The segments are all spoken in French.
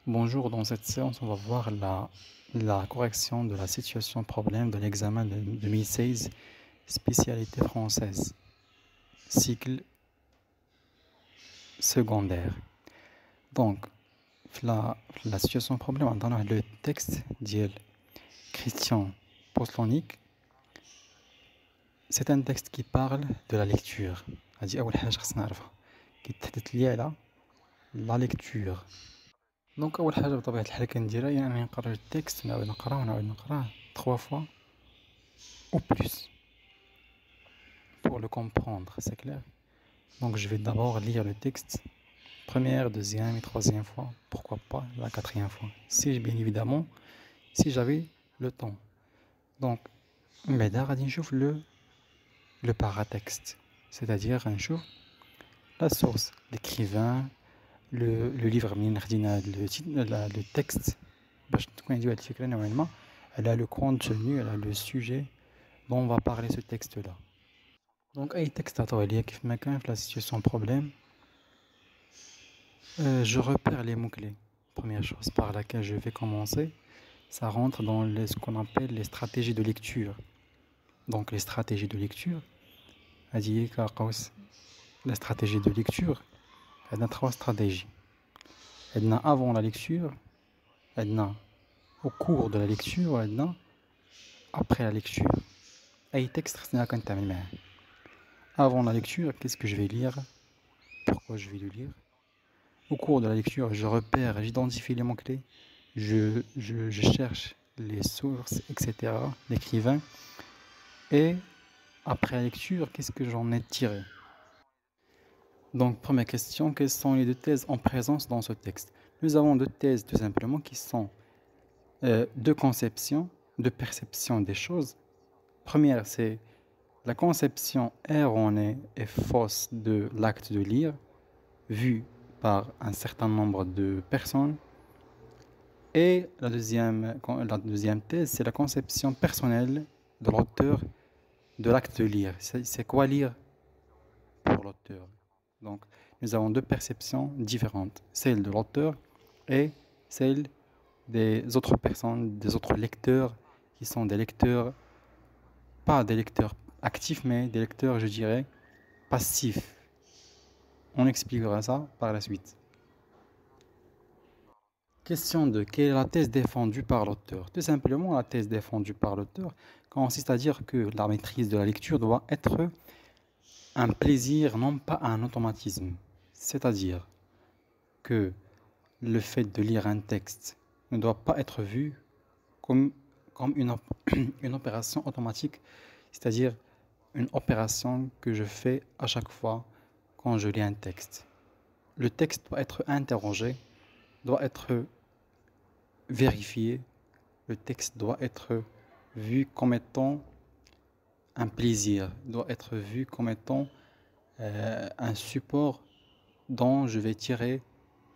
Bonjour, dans cette séance, on va voir la correction de la situation problème de l'examen de 2016, spécialité française, cycle secondaire. Donc, la situation problème, on a le texte de Christian Poslonik. C'est un texte qui parle de la lecture. هذه أول حاجة خصنا نعرفها كيتحدث لي على la lecture. دونك أول حاجة بطبيعة الحال كنديرها هي أنني نقرا التكست ونعاود نقراه 3 fois ou plus pour le comprendre, c'est clair. Donc je vais d'abord lire le texte, première, deuxième et troisième fois, pourquoi pas la quatrième fois, si bien évidemment, si j'avais le temps. Donc, بعدا غادي نشوف le paratexte, c'est-à-dire نشوف la source, l'écrivain, le livre منين خدينا le texte باش تكون عندي واحد الفكرة نوعا ما على le contenu, على le sujet dont on va parler ce texte-là. Donc أي texte عطاوه ليا كيف ما كان في la situation problème. Je repère les mots-clés. Première chose par laquelle je vais commencer, ça rentre dans ce qu'on appelle les stratégies de lecture. Donc les stratégies de lecture, la stratégie de lecture, elle a 3 stratégies. Elle a avant la lecture, elle a au cours de la lecture, elle a après la lecture. أي texte خصني كنتعامل معاه. Avant la lecture, qu'est-ce que je vais lire? Pourquoi je vais le lire? Au cours de la lecture, je repère, j'identifie les mots-clés, je cherche les sources, etc., l'écrivain. Et après la lecture, qu'est-ce que j'en ai tiré? Donc, première question, quelles sont les 2 thèses en présence dans ce texte? Nous avons 2 thèses tout simplement qui sont 2 conceptions, 2 perceptions des choses. Première, c'est la conception erronée et fausse de l'acte de lire, vue par un certain nombre de personnes. Et la deuxième thèse, c'est la conception personnelle de l'auteur de l'acte de lire. C'est quoi lire pour l'auteur? Donc, nous avons 2 perceptions différentes, celle de l'auteur et celle des autres personnes, des autres lecteurs, qui sont des lecteurs, pas des lecteurs actifs, mais des lecteurs, je dirais, passifs. On expliquera ça par la suite. Question 2. Quelle est la thèse défendue par l'auteur? Tout simplement, la thèse défendue par l'auteur consiste à dire que la maîtrise de la lecture doit être un plaisir, non pas un automatisme. C'est-à-dire que le fait de lire un texte ne doit pas être vu comme une opération automatique, c'est-à-dire une opération que je fais à chaque fois quand je lis un texte. Le texte doit être interrogé, doit être vérifié, le texte doit être vu comme étant un plaisir, doit être vu comme étant un support dont je vais tirer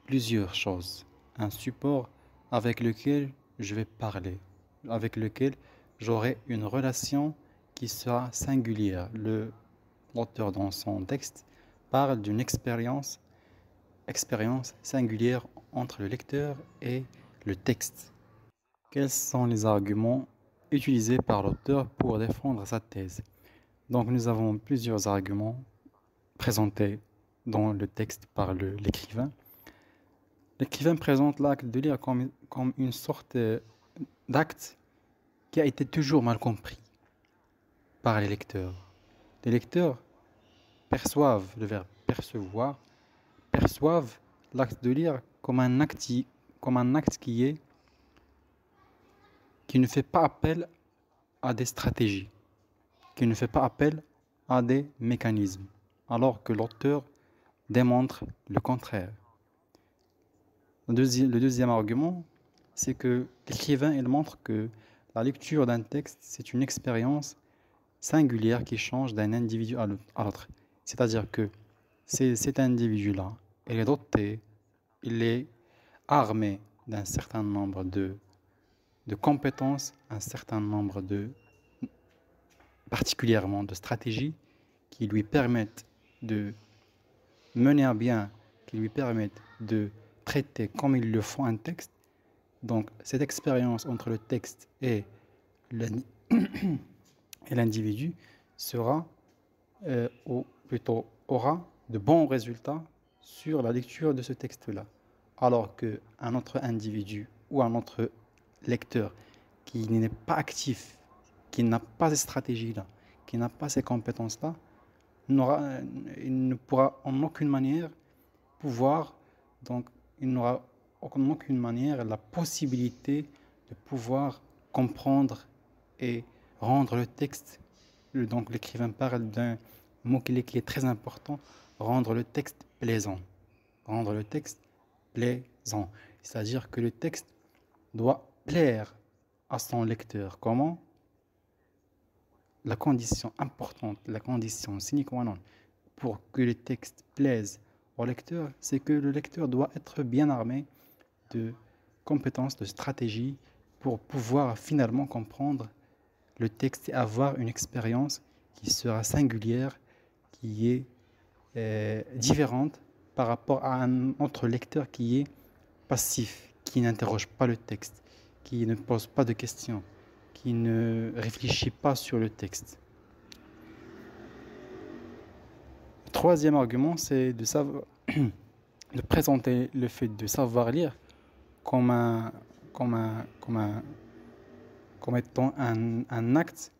plusieurs choses, un support avec lequel je vais parler, avec lequel j'aurai une relation qui sera singulière. L'auteur dans son texte parle d'une expérience singulière entre le lecteur et le texte. Quels sont les arguments utilisés par l'auteur pour défendre sa thèse? Donc nous avons plusieurs arguments présentés dans le texte par l'écrivain. L'écrivain présente l'acte de lire comme une sorte d'acte qui a été toujours mal compris par les lecteurs. Les lecteurs perçoivent le verbe percevoir, perçoivent l'acte de lire comme un acte qui ne fait pas appel à des stratégies, qui ne fait pas appel à des mécanismes, alors que l'auteur démontre le contraire. Le deuxième argument, c'est que l'écrivain il montre que la lecture d'un texte, c'est une expérience singulière qui change d'un individu à l'autre. C'est-à-dire que cet individu-là, il est doté, il est armé d'un certain nombre de compétences, un certain nombre particulièrement de stratégies qui lui permettent de mener à bien, qui lui permettent de traiter comme il le faut un texte, donc cette expérience entre le texte et l'individu sera, ou plutôt aura, de bons résultats sur la lecture de ce texte-là. Alors qu'un autre individu ou un autre lecteur qui n'est pas actif, qui n'a pas ces stratégies-là, qui n'a pas ces compétences-là, il ne pourra en aucune manière pouvoir, donc il n'aura en aucune manière la possibilité de pouvoir comprendre et rendre le texte, donc l'écrivain parle d'un mot-clé qui est très important, rendre le texte plaisant. Rendre le texte plaisant. C'est-à-dire que le texte doit plaire à son lecteur. Comment? La condition importante, la condition sine qua non pour que le texte plaise au lecteur, c'est que le lecteur doit être bien armé de compétences, de stratégies pour pouvoir finalement comprendre le texte et avoir une expérience qui sera singulière, qui est différente par rapport à un autre lecteur qui est passif, qui n'interroge pas le texte, qui ne pose pas de questions, qui ne réfléchit pas sur le texte. Le troisième argument, c'est de présenter le fait de savoir lire comme étant un acte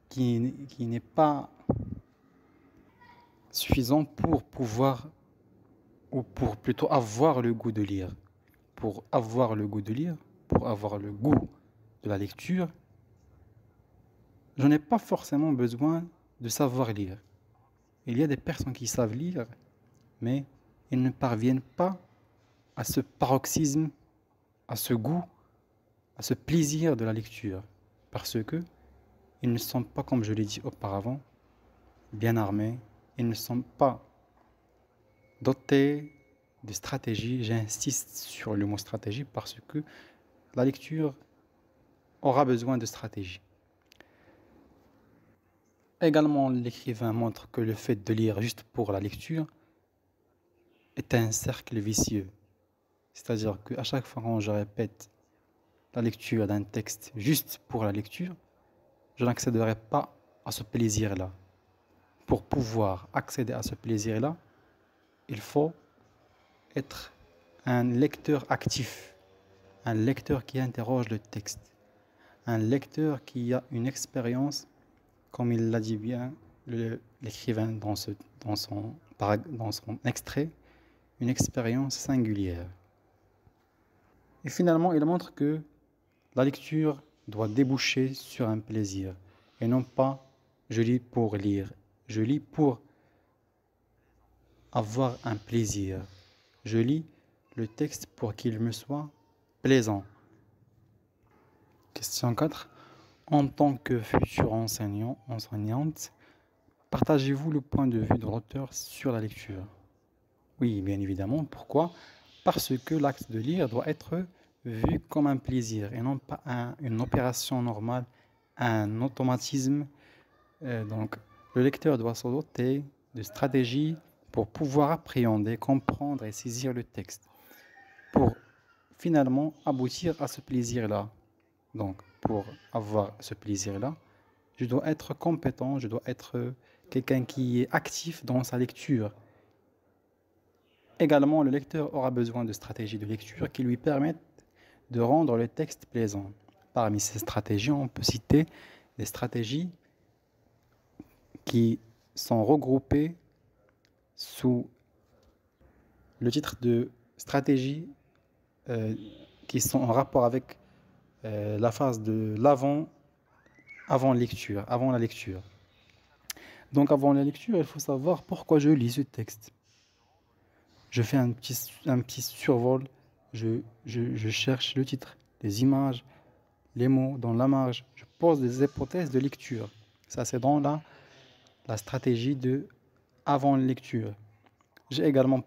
qui n'est pas suffisant pour pouvoir, ou pour plutôt avoir le goût de lire. Pour avoir le goût de lire, pour avoir le goût de la lecture, je n'ai pas forcément besoin de savoir lire. Il y a des personnes qui savent lire, mais ils ne parviennent pas à ce paroxysme, à ce goût, à ce plaisir de la lecture, parce que ils ne sont pas, comme je l'ai dit auparavant, bien armés, ils ne sont pas dotés de stratégie. J'insiste sur le mot stratégie parce que la lecture aura besoin de stratégie. Également, l'écrivain montre que le fait de lire juste pour la lecture est un cercle vicieux. C'est-à-dire qu'à chaque fois que je répète la lecture d'un texte juste pour la lecture, je n'accéderai pas à ce plaisir-là. Pour pouvoir accéder à ce plaisir-là, il faut être un lecteur actif, un lecteur qui interroge le texte, un lecteur qui a une expérience, comme il l'a dit bien l'écrivain dans son extrait, une expérience singulière. Et finalement, il montre que la lecture doit déboucher sur un plaisir, et non pas je lis pour lire, je lis pour avoir un plaisir. Je lis le texte pour qu'il me soit plaisant. Question 4. En tant que futur enseignant, enseignante, partagez-vous le point de vue de l'auteur sur la lecture? Oui, bien évidemment. Pourquoi? Parce que l'acte de lire doit être vu comme un plaisir et non pas une opération normale, un automatisme. Donc, le lecteur doit se doter de stratégies pour pouvoir appréhender, comprendre et saisir le texte, pour finalement aboutir à ce plaisir-là. Donc, pour avoir ce plaisir-là, je dois être compétent, je dois être quelqu'un qui est actif dans sa lecture. Également, le lecteur aura besoin de stratégies de lecture qui lui permettent de rendre le texte plaisant. Parmi ces stratégies, on peut citer des stratégies qui sont regroupées sous le titre de stratégies qui sont en rapport avec la phase de avant la lecture. Donc avant la lecture, il faut savoir pourquoi je lis ce texte. Je fais un petit survol, je cherche le titre, les images, les mots dans la marge, je pose des hypothèses de lecture. Ça, c'est dans la stratégie de avant la lecture. J'ai également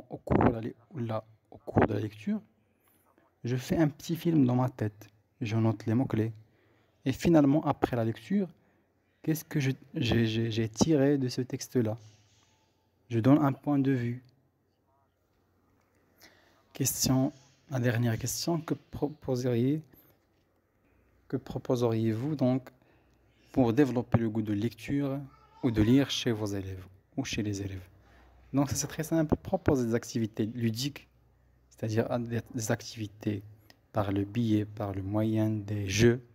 au cours de la lecture, je fais un petit film dans ma tête. Je note les mots-clés. Et finalement, après la lecture, qu'est-ce que j'ai tiré de ce texte-là? Je donne un point de vue. Question, la dernière question, que proposeriez-vous donc pour développer le goût de lecture ou de lire chez vos élèves ou chez les élèves? Donc ça, c'est très simple, proposer des activités ludiques, c'est-à-dire des activités par le biais, par le moyen des jeux,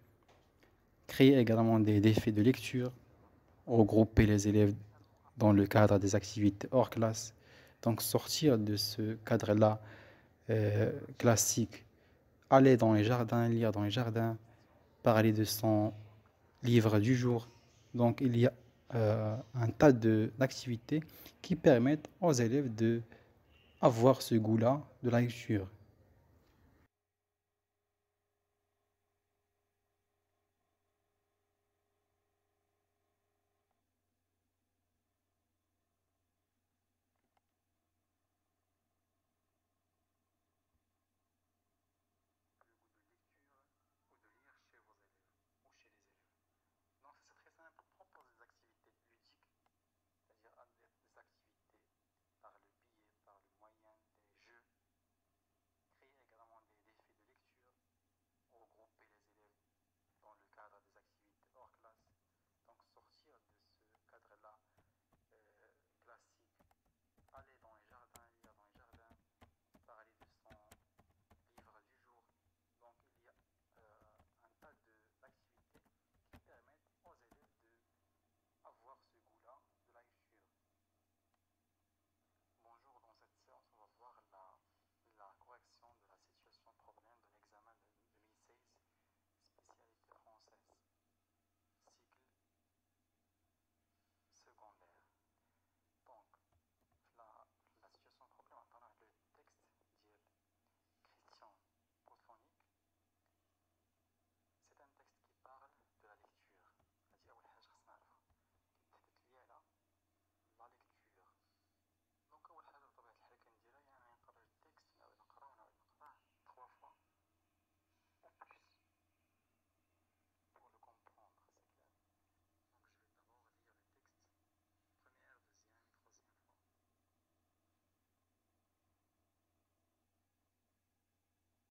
créer également des défis de lecture, regrouper les élèves dans le cadre des activités hors classe, donc sortir de ce cadre-là classique, aller dans les jardins, lire dans les jardins, parler de son livre du jour. Donc il y a un tas d'activités qui permettent aux élèves de avoir ce goût-là de la lecture.